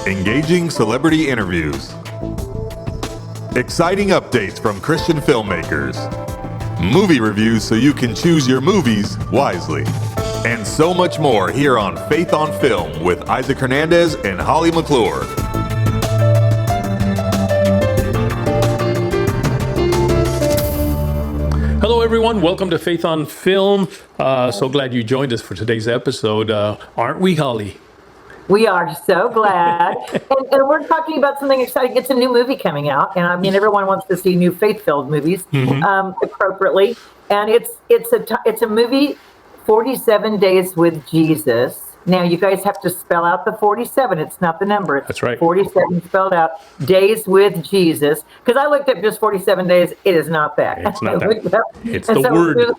Engaging celebrity interviews. Exciting updates from Christian filmmakers. Movie reviews so you can choose your movies wisely. And so much more here on Faith on Film with Isaac Hernandez and Holly McClure. Hello, everyone. Welcome to Faith on Film. So glad you joined us for today's episode. Aren't we, Holly? We are so glad. and we're talking about something exciting. It's a new movie coming out. And I mean, everyone wants to see new faith-filled movies appropriately. And it's a movie, 47 Days with Jesus. Now, you guys have to spell out the 47. It's not the number. It's That's right. 47 spelled out. Days with Jesus. Because I looked up just 47 days. It is not that. It's not that. It's the word.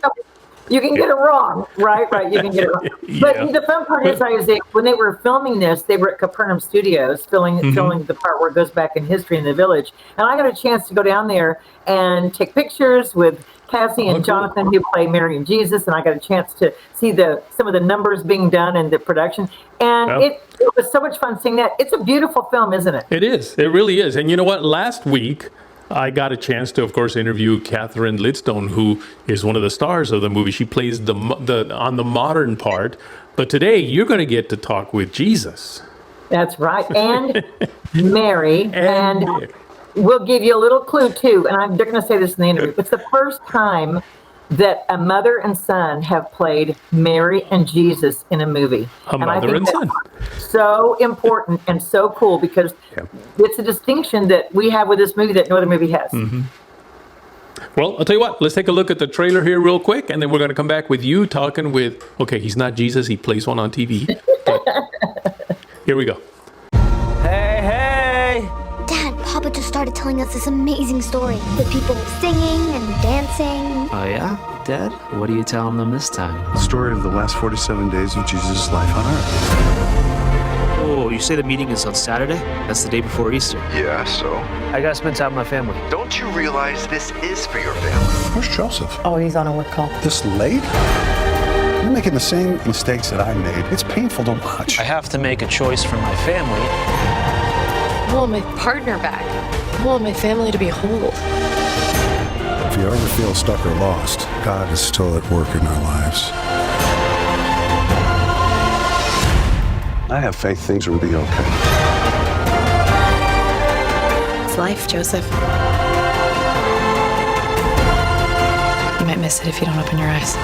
You can get it wrong, right? You can get it wrong. But the fun part is, Isaac, when they were filming this, they were at Capernaum Studios filming the part where it goes back in history in the village. And I got a chance to go down there and take pictures with Cassie and Jonathan, who play Mary and Jesus. And I got a chance to see some of the numbers being done and the production. And it was so much fun seeing that. It's a beautiful film, isn't it? It is. It really is. And you know what? Last week, I got a chance to, of course, interview Catherine Lidstone, who is one of the stars of the movie. She plays on the modern part. But today, you're going to get to talk with Jesus. That's right. And Mary. And we'll give you a little clue, too. And they're going to say this in the interview. It's the first time that a mother and son have played Mary and Jesus in a movie. A mother and son. So important and so cool because it's a distinction that we have with this movie that no other movie has. Well, I'll tell you what, let's take a look at the trailer here real quick, and then we're going to come back with you talking with, okay, he's not Jesus, he plays one on TV. Here we go. Hey! Dad, Papa just started telling us this amazing story with people singing and dancing. Oh yeah? Dad, what are you telling them this time? The story of the last 47 days of Jesus' life on earth. Oh, you say the meeting is on Saturday? That's the day before Easter. Yeah, so? I gotta spend time with my family. Don't you realize this is for your family? Where's Joseph? Oh, he's on a work call. This late? You're making the same mistakes that I made. It's painful to watch. I have to make a choice for my family. I want my partner back. I want my family to be whole. If you ever feel stuck or lost, God is still at work in our lives. I have faith things will be okay. It's life, Joseph. You might miss it if you don't open your eyes.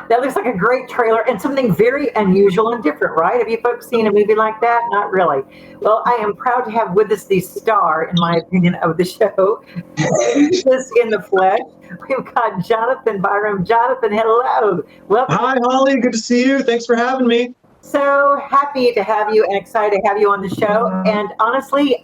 That looks like a great trailer and something very unusual and different, right? Have you folks seen a movie like that? Not really. Well, I am proud to have with us the star, in my opinion, of the show, Jesus in the flesh. We've got Jonathan Byram. Jonathan, hello. Welcome. Hi, Holly. Good to see you. Thanks for having me. So happy to have you and excited to have you on the show. And honestly,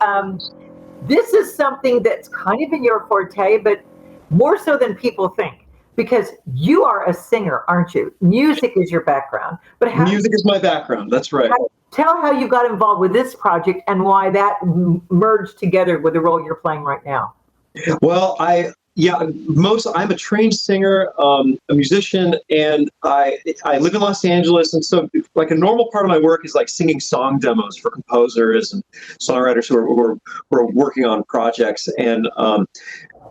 this is something that's kind of in your forte, but more so than people think. Because you are a singer, aren't you? Music is your background. But Music is my background. That's right. Tell how you got involved with this project and why that merged together with the role you're playing right now. Well, I'm a trained singer, a musician, and I live in Los Angeles. And so like a normal part of my work is like singing song demos for composers and songwriters who are working on projects. And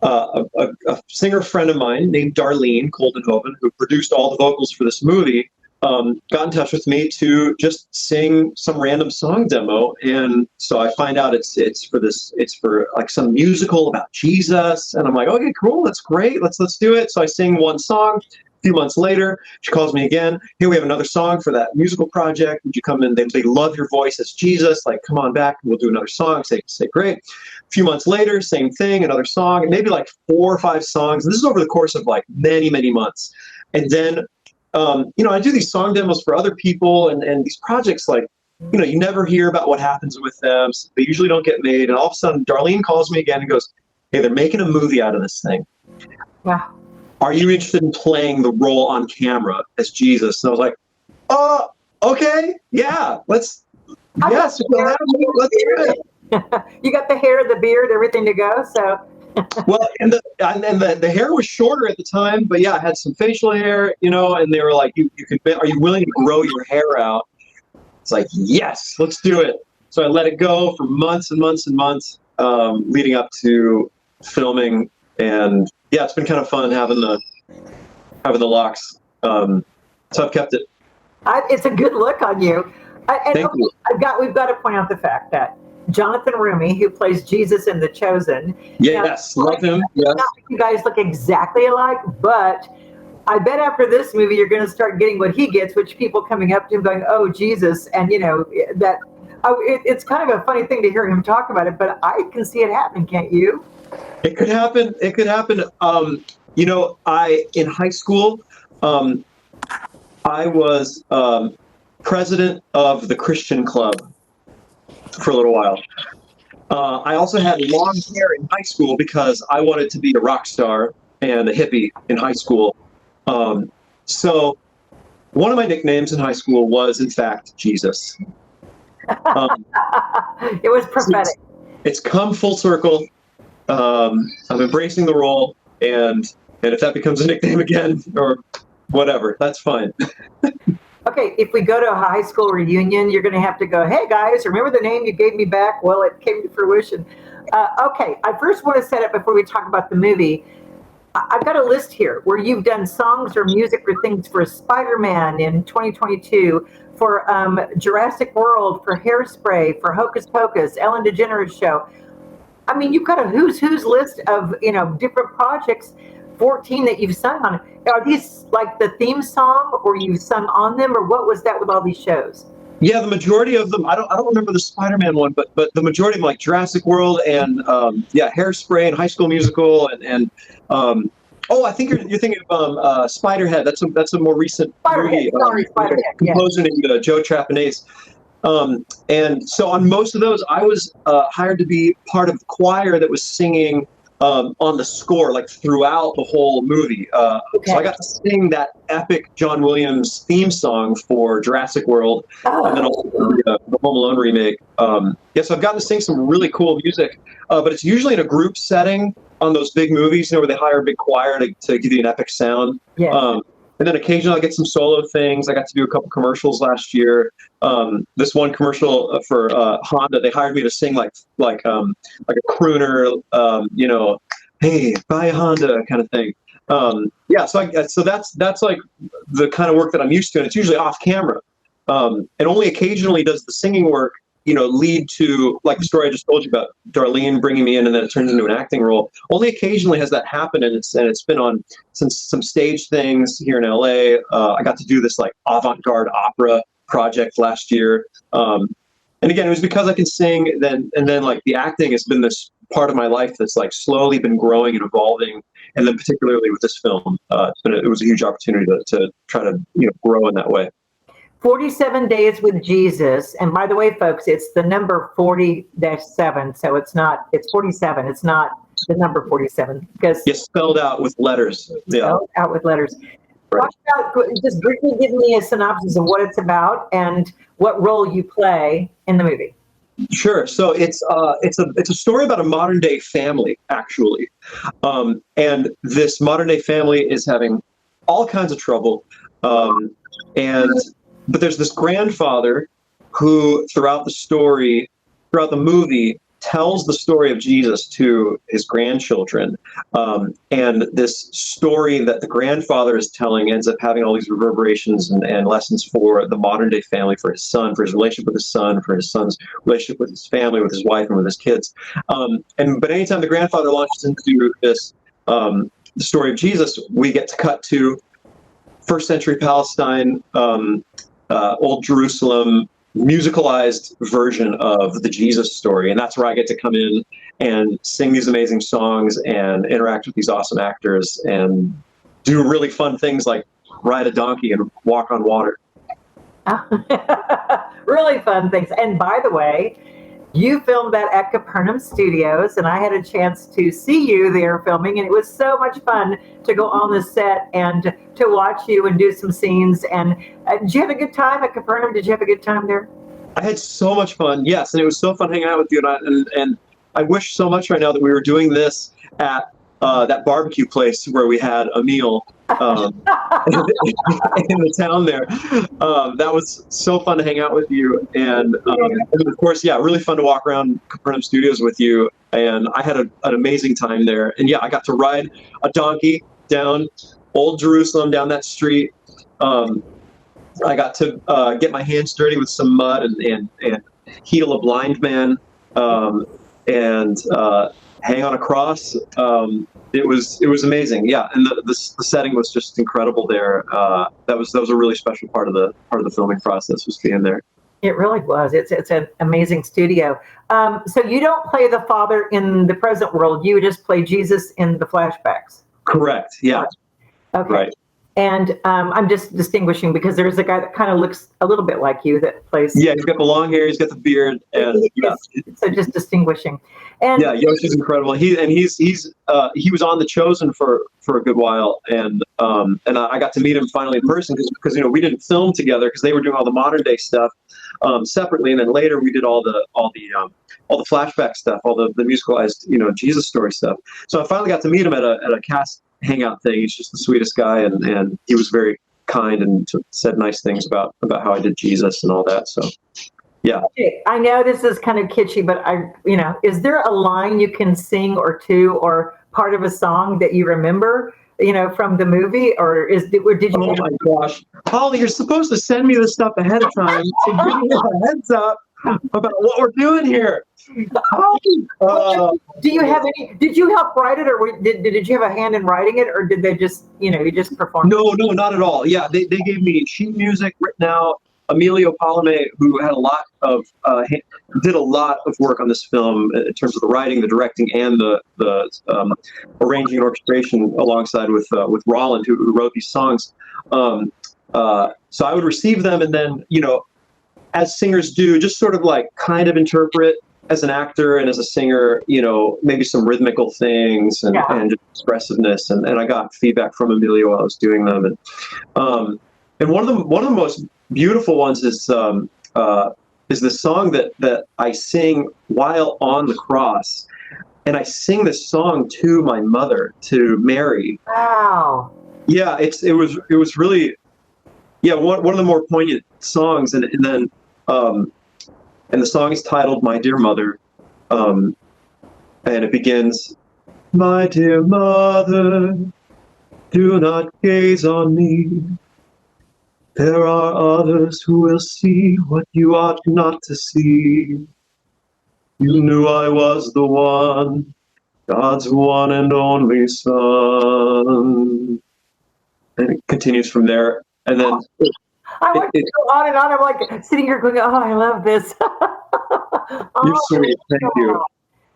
a singer friend of mine named Darlene Coldenhoven, who produced all the vocals for this movie, got in touch with me to just sing some random song demo. And so I find out it's for like some musical about Jesus. And I'm like, okay, cool. That's great. Let's do it. So I sing one song. A few months later, she calls me again. Hey, we have another song for that musical project. Would you come in? They love your voice as Jesus. Like, come on back and we'll do another song. Say great. A few months later, same thing, another song, and maybe like 4 or 5 songs. This is over the course of like many, many months. And then, I do these song demos for other people and these projects, like, you never hear about what happens with them. So they usually don't get made. And all of a sudden, Darlene calls me again and goes, hey, they're making a movie out of this thing. Wow. Are you interested in playing the role on camera as Jesus? And I was like, okay, yeah, let's do it. You got the hair, the beard, everything to go. So Well, and the hair was shorter at the time, but yeah, I had some facial hair, and they were like, you could, are you willing to grow your hair out? It's like, yes, let's do it. So I let it go for months and months and months, leading up to filming. And yeah, it's been kind of fun having the locks. So I've kept it. It's a good look on you. Thank you. We've got to point out the fact that Jonathan Rumi, who plays Jesus in The Chosen. Yes, love him. Yes. You guys look exactly alike, but I bet after this movie you're going to start getting what he gets, which people coming up to him going, "Oh, Jesus," and that. It's kind of a funny thing to hear him talk about it, but I can see it happening, can't you? It could happen. It could happen. In high school, I was president of the Christian club for a little while. I also had long hair in high school because I wanted to be a rock star and a hippie in high school. So one of my nicknames in high school was, in fact, Jesus. It was prophetic. It's come full circle. I'm embracing the role, and if that becomes a nickname again or whatever, that's fine. Okay, if we go to a high school reunion, you're going to have to go, "Hey guys, remember the name you gave me back? Well, it came to fruition." Okay, I first want to set up before we talk about the movie. I've got a list here where you've done songs or music or things for Spider-Man in 2022, for Jurassic World, for Hairspray, for Hocus Pocus, Ellen DeGeneres Show. I mean, you've got a who's list of different projects. 14 that you've sung on. Are these like the theme song, or you've sung on them, or what was that with all these shows? Yeah, the majority of them. I don't remember the Spider-Man one, but the majority of them, like Jurassic World and Hairspray and High School Musical and I think you're thinking of Spiderhead. That's a more recent movie. Spiderhead. Composer named Joe Trapanese. And so on most of those, I was hired to be part of the choir that was singing on the score, like throughout the whole movie. So I got to sing that epic John Williams theme song for Jurassic World, and then also the Home Alone remake. So I've gotten to sing some really cool music, but it's usually in a group setting on those big movies, where they hire a big choir to give you an epic sound. Yeah. And then occasionally I get some solo things. I got to do a couple commercials last year. This one commercial for Honda, they hired me to sing like a crooner, "Hey, buy a Honda" kind of thing. So that's like the kind of work that I'm used to, and it's usually off camera. And only occasionally does the singing work, lead to, like the story I just told you about Darlene bringing me in, and then it turns into an acting role. Only occasionally has that happened, and it's been on some stage things here in LA. I got to do this like avant-garde opera project last year, and again, it was because I can sing. And then like the acting has been this part of my life that's like slowly been growing and evolving. And then particularly with this film, it was a huge opportunity to try to grow in that way. 47 Days with Jesus. And by the way, folks, it's the number 40-7. So it's 47. It's not the number 47. Because it's spelled out with letters. Spelled out with letters. Right. Just briefly give me a synopsis of what it's about and what role you play in the movie. Sure. So it's a story about a modern day family, actually. And this modern day family is having all kinds of trouble. But there's this grandfather who throughout the movie, tells the story of Jesus to his grandchildren. And this story that the grandfather is telling ends up having all these reverberations and lessons for the modern day family, for his son, for his relationship with his son, for his son's relationship with his family, with his wife, and with his kids. But anytime the grandfather launches into this, the story of Jesus, we get to cut to first century Palestine, Old Jerusalem, musicalized version of the Jesus story. And that's where I get to come in and sing these amazing songs and interact with these awesome actors and do really fun things like ride a donkey and walk on water. Really fun things. And by the way, you filmed that at Capernaum Studios, and I had a chance to see you there filming, and it was so much fun to go on the set and to watch you and do some scenes. And did you have a good time at Capernaum? Did you have a good time there? I had so much fun, yes, and it was so fun hanging out with you. And I wish so much right now that we were doing this at that barbecue place where we had a meal in the town there. That was so fun to hang out with you, and of course, yeah, really fun to walk around Capernaum Studios with you. And I had an amazing time there. And yeah, I got to ride a donkey down Old Jerusalem, down that street. I got to get my hands dirty with some mud and heal a blind man, and hang on a cross. It was amazing. Yeah, and the setting was just incredible there. That was a really special part of the filming process, was being there. It really was. It's an amazing studio. So you don't play the father in the present world. You just play Jesus in the flashbacks. Correct. Yeah. Okay. Right. And I'm just distinguishing because there's a guy that kind of looks a little bit like you that plays. Yeah, he's got the long hair, he's got the beard, and yeah. So just distinguishing. And yeah, Yoshi's incredible. He was on The Chosen for a good while, and I got to meet him finally in person because we didn't film together because they were doing all the modern day stuff separately, and then later we did all the flashback stuff, all the musicalized Jesus story stuff. So I finally got to meet him at a cast hangout thing. He's just the sweetest guy, and he was very kind and said nice things about how I did Jesus and all that. So yeah. Okay, I know this is kind of kitschy, but is there a line you can sing or two or part of a song that you remember, from the movie, or did you? Oh my gosh, Holly, you're supposed to send me this stuff ahead of time to give me a heads up about what we're doing here. Do you have any? Did you help write it, or did you have a hand in writing it, or did they just you just perform? No, not at all. Yeah, they gave me sheet music written out. Emilio Palame, who had did a lot of work on this film in terms of the writing, the directing, and the arranging and orchestration, alongside with Roland, who wrote these songs. So I would receive them, and then as singers do, just sort of like kind of interpret as an actor and as a singer, maybe some rhythmical things and just expressiveness. And I got feedback from Emilio while I was doing them. And one of the most beautiful ones is the song that I sing while on the cross. And I sing this song to my mother, to Mary. Wow. Yeah, it was really, one of the more poignant songs. And then and the song is titled "My Dear Mother," and it begins, "My dear mother, do not gaze on me. There are others who will see what you ought not to see. You knew I was the one, God's one and only Son." And it continues from there, and then. I want to go on and on. I'm like sitting here going, "Oh, I love this." You're sweet. Thank you.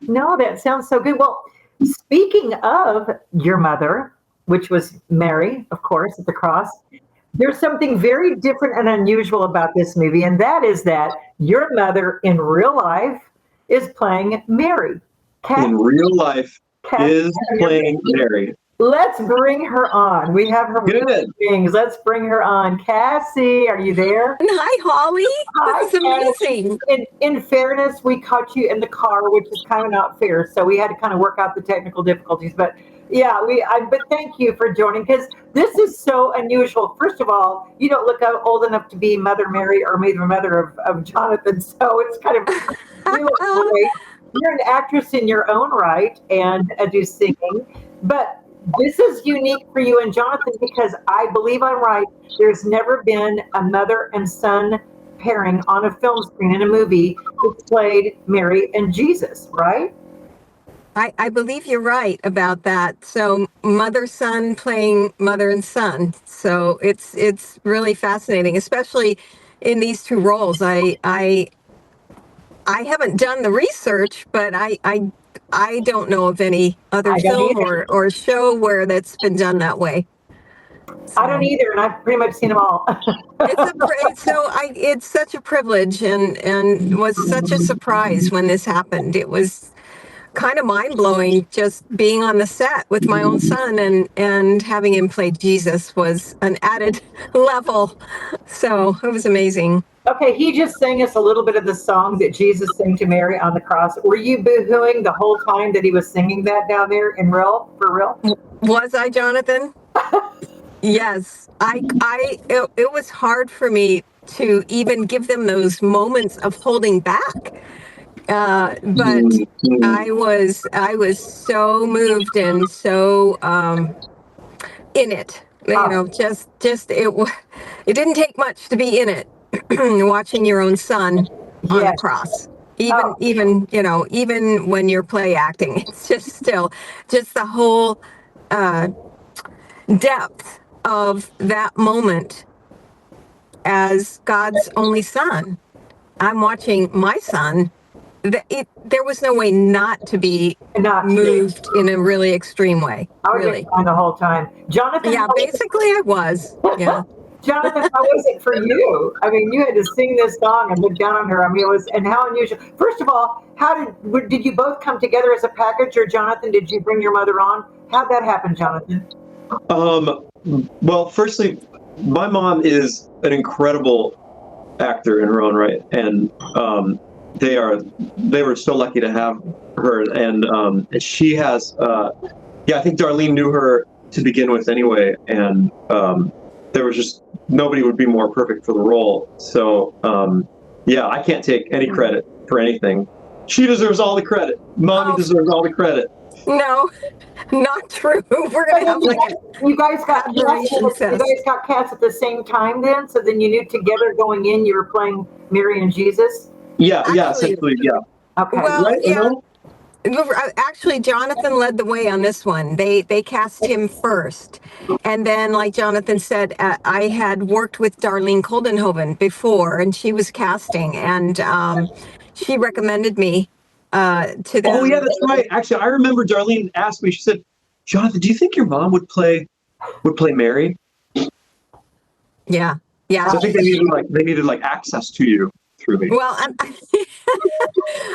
No, that sounds so good. Well, speaking of your mother, which was Mary, of course, at the cross, there's something very different and unusual about this movie, and that is that your mother in real life is playing Mary. In real life is playing Mary. Let's bring her on. We have her things. Let's bring her on. Cassie, are you there? Hi, Holly. Hi, this is amazing. In fairness, we caught you in the car, which is kind of not fair. So we had to kind of work out the technical difficulties. But yeah, but thank you for joining, because this is so unusual. First of all, you don't look old enough to be Mother Mary or maybe the mother of Jonathan. So it's kind of really great. You're an actress in your own right and do singing, but this is unique for you and Jonathan because I believe I'm right. There's never been a mother and son pairing on a film screen in a movie who played Mary and Jesus, right? I believe you're right about that. So mother-son playing mother and son. So it's really fascinating, especially in these two roles. I haven't done the research, but I don't know of any other film or show where that's been done that way. So, I don't either, and I've pretty much seen them all. It's such a privilege and was such a surprise when this happened. It was kind of mind blowing. Just being on the set with my own son and having him play Jesus was an added level. So it was amazing. Okay, he just sang us a little bit of the song that Jesus sang to Mary on the cross. Were you boo-hooing the whole time that he was singing that down there in real, for real? Was I, Jonathan? Yes. It was hard for me to even give them those moments of holding back. But I was so moved and so in it. It didn't take much to be in it. Watching your own son on the cross, even when you're play acting, it's just the whole depth of that moment as God's only son. I'm watching my son. There was no way not to be moved in a really extreme way. I was really just the whole time, Jonathan. Yeah, basically I was. Yeah. Jonathan, how was it for you? I mean, you had to sing this song and look down on her. I mean, and how unusual. First of all, did you both come together as a package, or Jonathan, did you bring your mother on? How'd that happen, Jonathan? Well, firstly, my mom is an incredible actor in her own right, and they were so lucky to have her, and she has, I think Darlene knew her to begin with anyway, and there was just nobody would be more perfect for the role. So I can't take any credit for anything. She deserves all the credit. Mommy deserves all the credit. No, not true. We're gonna have you guys got cats at the same time then? So then you knew together going in you were playing Mary and Jesus? Essentially, yeah. Okay. Well, right? yeah. Actually, Jonathan led the way on this one. They cast him first. And then, like Jonathan said, I had worked with Darlene Koldenhoven before, and she was casting, and she recommended me to them. Oh, yeah, that's right. Actually, I remember Darlene asked me, she said, Jonathan, do you think your mom would play Mary? Yeah. Yeah. So I think they needed access to you through me. Well,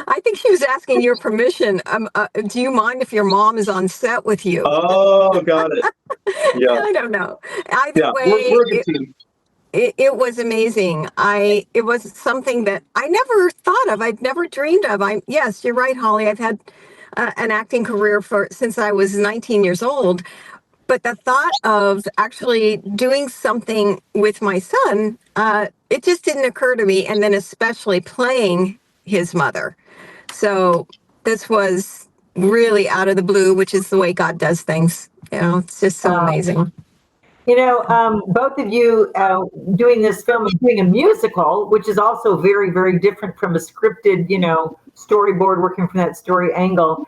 I think she was asking your permission. Do you mind if your mom is on set with you? Oh, got it. Yeah. I don't know. Either way, we're a good team. It was amazing. It was something that I never thought of. I'd never dreamed of. Yes, you're right, Holly. I've had an acting career since I was 19 years old. But the thought of actually doing something with my son, it just didn't occur to me. And then especially playing his mother. So this was really out of the blue, which is the way God does things. It's just so amazing. Both of you doing this film and doing a musical, which is also very, very different from a scripted, storyboard, working from that story angle.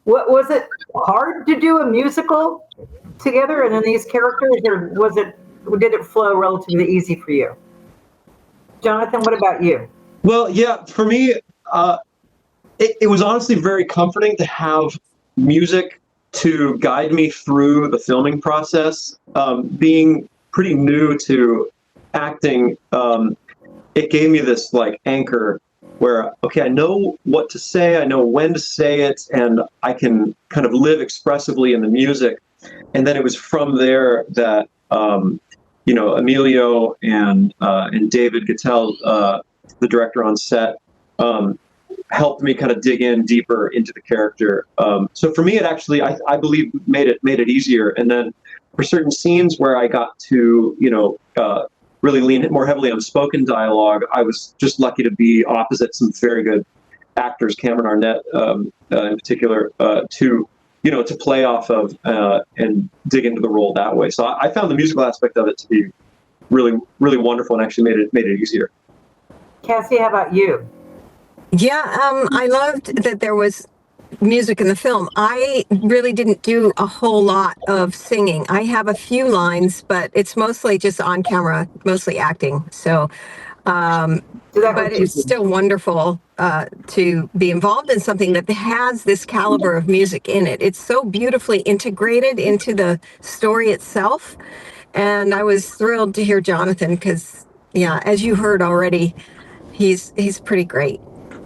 What was it hard to do a musical together and then these characters, or did it flow relatively easy for you? Jonathan, what about you? Well, yeah, for me, it was honestly very comforting to have music to guide me through the filming process. Being pretty new to acting, it gave me this anchor where, okay, I know what to say, I know when to say it, and I can kind of live expressively in the music. And then it was from there that, Emilio and David Gattell, the director on set, helped me kind of dig in deeper into the character. So for me, it actually, I believe, made it easier. And then for certain scenes where I got to, really lean more heavily on spoken dialogue, I was just lucky to be opposite some very good actors, Cameron Arnett in particular, to play off of and dig into the role that way. So I found the musical aspect of it to be really, really wonderful, and actually made it easier. Cassie, how about you? Yeah, I loved that there was music in the film. I really didn't do a whole lot of singing. I have a few lines, but it's mostly just on camera, mostly acting. So, but it's still wonderful to be involved in something that has this caliber of music in it. It's so beautifully integrated into the story itself. And I was thrilled to hear Jonathan because, as you heard already, he's pretty great.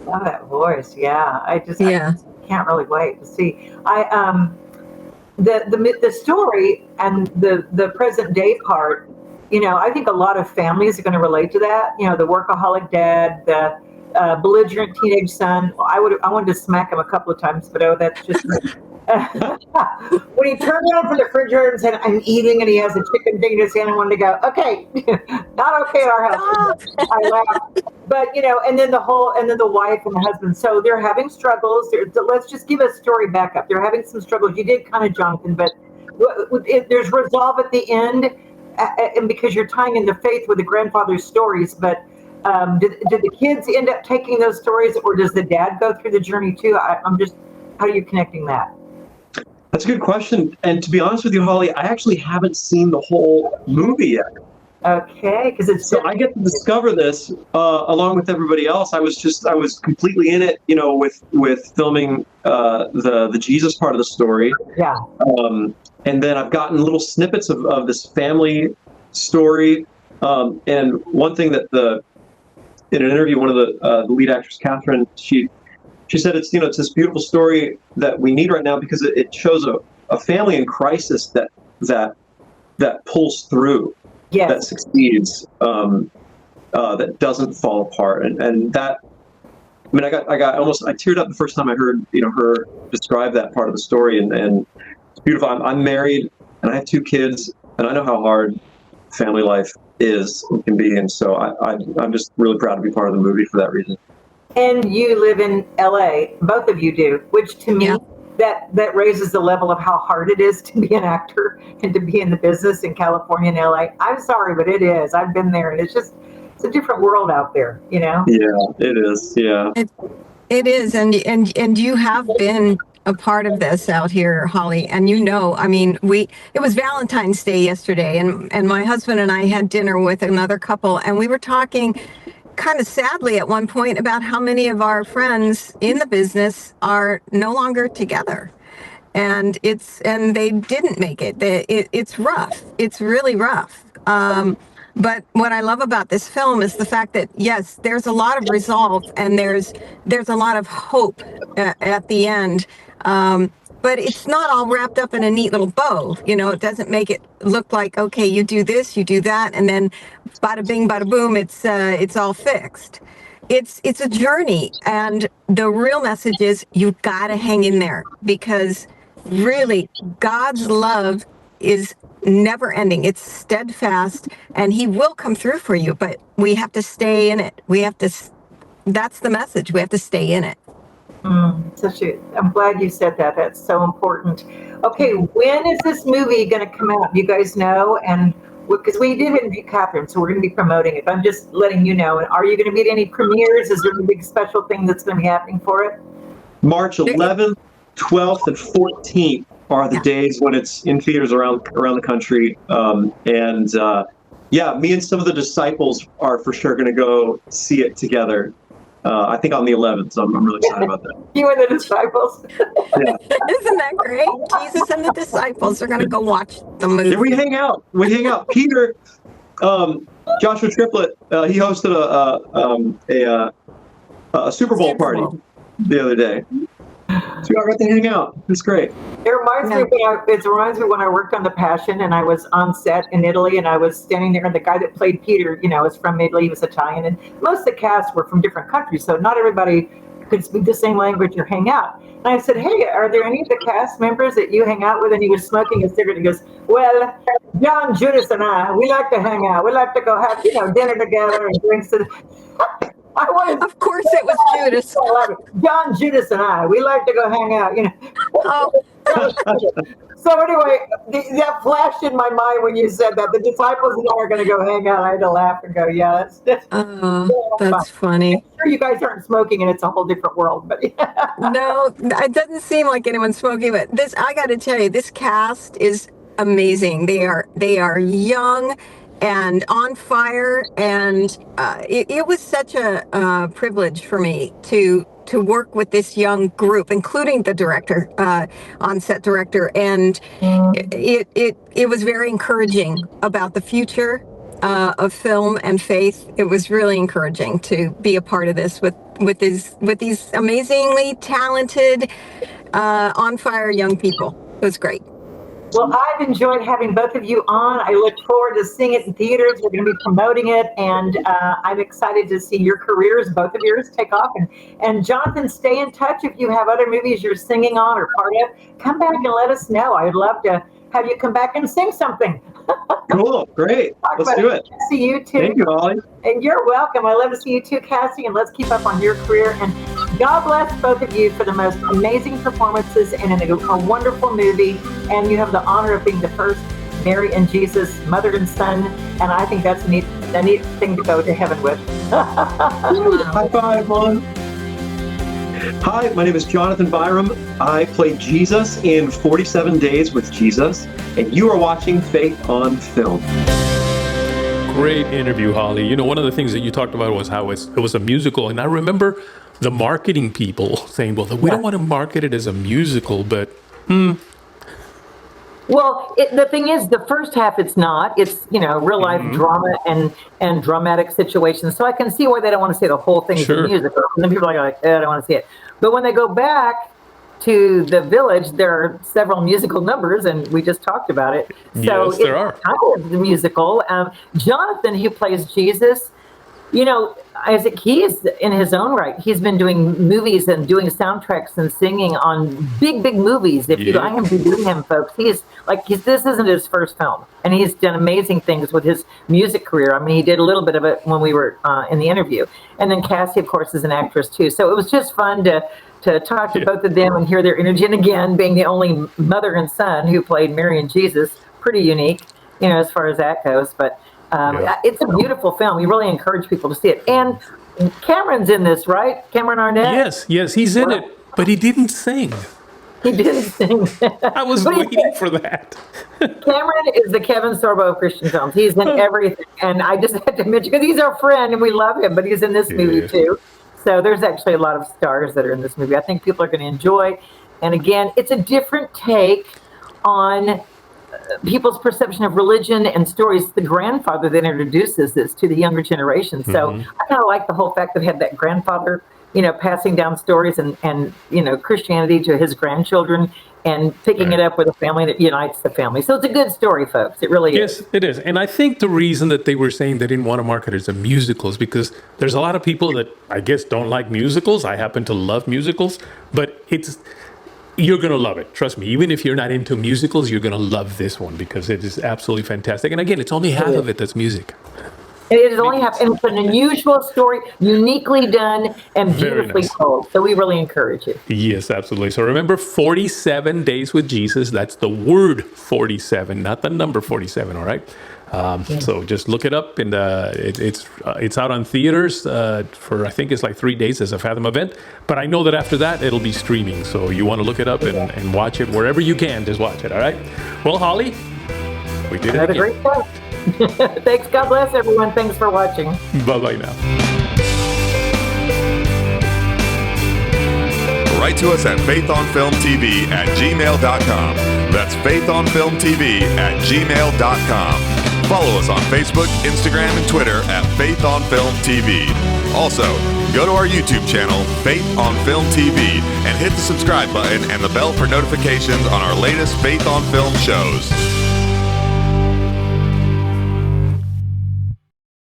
Oh, that voice, yeah. can't really wait to see. The story and the present day part, I think a lot of families are going to relate to that. The workaholic dad, the belligerent teenage son. I wanted to smack him a couple of times, but that's just when he turned around from the refrigerator and said, "I'm eating," and he has a chicken thing in his hand, I wanted to go, "Okay, not okay at our house." I laughed. But and then the wife and the husband. So they're having struggles. Let's just give a story back up. They're having some struggles. You did kind of, Jonathan, but there's resolve at the end, and because you're tying in the faith with the grandfather's stories. But did the kids end up taking those stories, or does the dad go through the journey too? I'm just, how are you connecting that? That's a good question. And to be honest with you, Holly, I actually haven't seen the whole movie yet. Okay, because so I get to discover this along with everybody else. I was completely in it, with filming the Jesus part of the story. Yeah. And then I've gotten little snippets of this family story. And one thing that in an interview, one of the lead actress, Catherine, she said it's this beautiful story that we need right now because it shows a family in crisis that pulls through. Yes. That succeeds, that doesn't fall apart, and that. I mean, I teared up the first time I heard her describe that part of the story, and it's beautiful. I'm married and I have 2 kids, and I know how hard family life is and can be, and so I'm just really proud to be part of the movie for that reason. And you live in LA, both of you do, which to me. Yeah. That raises the level of how hard it is to be an actor and to be in the business in California and LA. I'm sorry, but it is. I've been there, and it's a different world out there, Yeah, it is. Yeah, it is, and you have been a part of this out here, Holly. And I mean, it was Valentine's Day yesterday, and my husband and I had dinner with another couple, and we were talking kind of sadly at one point about how many of our friends in the business are no longer together, and they didn't make it. It's rough. It's really rough. But what I love about this film is the fact that yes, there's a lot of resolve and there's a lot of hope at the end. But it's not all wrapped up in a neat little bow. It doesn't make it look like, okay, you do this, you do that, and then bada bing, bada boom, it's all fixed. It's a journey, and the real message is you've got to hang in there, because really God's love is never ending. It's steadfast, and He will come through for you, but we have to stay in it. That's the message. We have to stay in it. I'm glad you said that. That's so important. Okay, when is this movie going to come out? Do you guys know? And because we did interview Catherine, so we're going to be promoting it. I'm just letting you know. And are you going to be at any premieres? Is there a big special thing that's going to be happening for it? March 11th, 12th, and 14th are the days when it's in theaters around the country. Me and some of the disciples are for sure going to go see it together. I think on the 11th, so I'm really excited about that. You and the disciples. Yeah. Isn't that great? Jesus and the disciples are going to go watch the movie. And we hang out. Peter, Joshua Triplett, he hosted a Super Bowl party the other day. So I got to hang out. It's great. It reminds me when I worked on The Passion, and I was on set in Italy, and I was standing there, and the guy that played Peter, is from Italy. He was Italian, and most of the cast were from different countries, so not everybody could speak the same language or hang out. And I said, "Hey, are there any of the cast members that you hang out with?" And he was smoking a cigarette. He goes, "Well, John, Judas, and I, we like to hang out. We like to go have dinner together and drinks." Of course, it was Judas. John, Judas, and I, we like to go hang out. Oh. So anyway, that flashed in my mind when you said that the disciples and I are going to go hang out. I had to laugh and go, "Yeah, that's funny." I'm sure you guys aren't smoking, and it's a whole different world. But no, it doesn't seem like anyone's smoking. But I got to tell you, this cast is amazing. They are young and on fire, and it was such a privilege for me to work with this young group, including the director, on-set director, and it was very encouraging about the future of film and faith. It was really encouraging to be a part of this with with these amazingly talented, on fire young people. It was great. Well, I've enjoyed having both of you on. I look forward to seeing it in theaters. We're going to be promoting it, and I'm excited to see your careers, both of yours, take off. And Jonathan, stay in touch if you have other movies you're singing on or part of. Come back and let us know. I'd love to have you come back and sing something. Cool, great. Let's do it. See you too. Thank you, Holly. And you're welcome. I love to see you too, Cassie, and let's keep up on your career. And God bless both of you for the most amazing performances in a wonderful movie. And you have the honor of being the first Mary and Jesus, mother and son. And I think that's a neat thing to go to heaven with. High five, Mom. Hi, my name is Jonathan Byram. I play Jesus in 47 Days with Jesus, and you are watching Faith on Film. Great interview, Holly. You know, one of the things that you talked about was how it was a musical, and I remember the marketing people saying, well, we don't want to market it as a musical, but Well, the thing is, the first half, it's not. It's, real life drama and dramatic situations. So I can see why they don't want to say the whole thing is a musical. And then people are like, I don't want to see it. But when they go back to the village, there are several musical numbers, and we just talked about it. So yes, there are. Kind of the musical. Jonathan, who plays Jesus, Isaac, he is in his own right. He's been doing movies and doing soundtracks and singing on big movies. If you IMDb him, folks, this isn't his first film, and he's done amazing things with his music career. I mean, he did a little bit of it when we were in the interview, and then Cassie, of course, is an actress too. So it was just fun to talk to both of them and hear their energy. And again, being the only mother and son who played Mary and Jesus, pretty unique, as far as that goes. But it's a beautiful film. We really encourage people to see it. And Cameron's in this, right? Cameron Arnett? Yes, he's in it, but he didn't sing. He didn't sing. I was waiting for that. Cameron is the Kevin Sorbo of Christian films. He's in everything. And I just had to mention, because he's our friend and we love him, but he's in this movie too. So there's actually a lot of stars that are in this movie. I think people are going to enjoy. And again, it's a different take on people's perception of religion and stories. The grandfather that introduces this to the younger generation. So I kind of like the whole fact that had that grandfather, passing down stories and Christianity to his grandchildren and picking it up with a family that unites the family. So it's a good story, folks. It really is. Yes, it is. And I think the reason that they were saying they didn't want to market it as a musical is because there's a lot of people that I guess don't like musicals. I happen to love musicals, but you're going to love it. Trust me. Even if you're not into musicals, you're going to love this one because it is absolutely fantastic. And again, it's only half of it that's music. It is only half, and it's an unusual story, uniquely done and beautifully told. So we really encourage you. Yes, absolutely. So remember, 47 Days with Jesus. That's the word 47, not the number 47. All right. So just look it up, and it's out on theaters for I think it's like 3 days as a Fathom event. But I know that after that it'll be streaming. So you want to look it up and watch it wherever you can. Just watch it. All right. Well, Holly, we did it again. A great show. Thanks. God bless everyone. Thanks for watching. Bye-bye now. Write to us at faithonfilmtv@gmail.com. That's faithonfilmtv@gmail.com. Follow us on Facebook, Instagram, and Twitter at Faith on Film TV. Also, go to our YouTube channel, Faith on Film TV, and hit the subscribe button and the bell for notifications on our latest Faith on Film shows.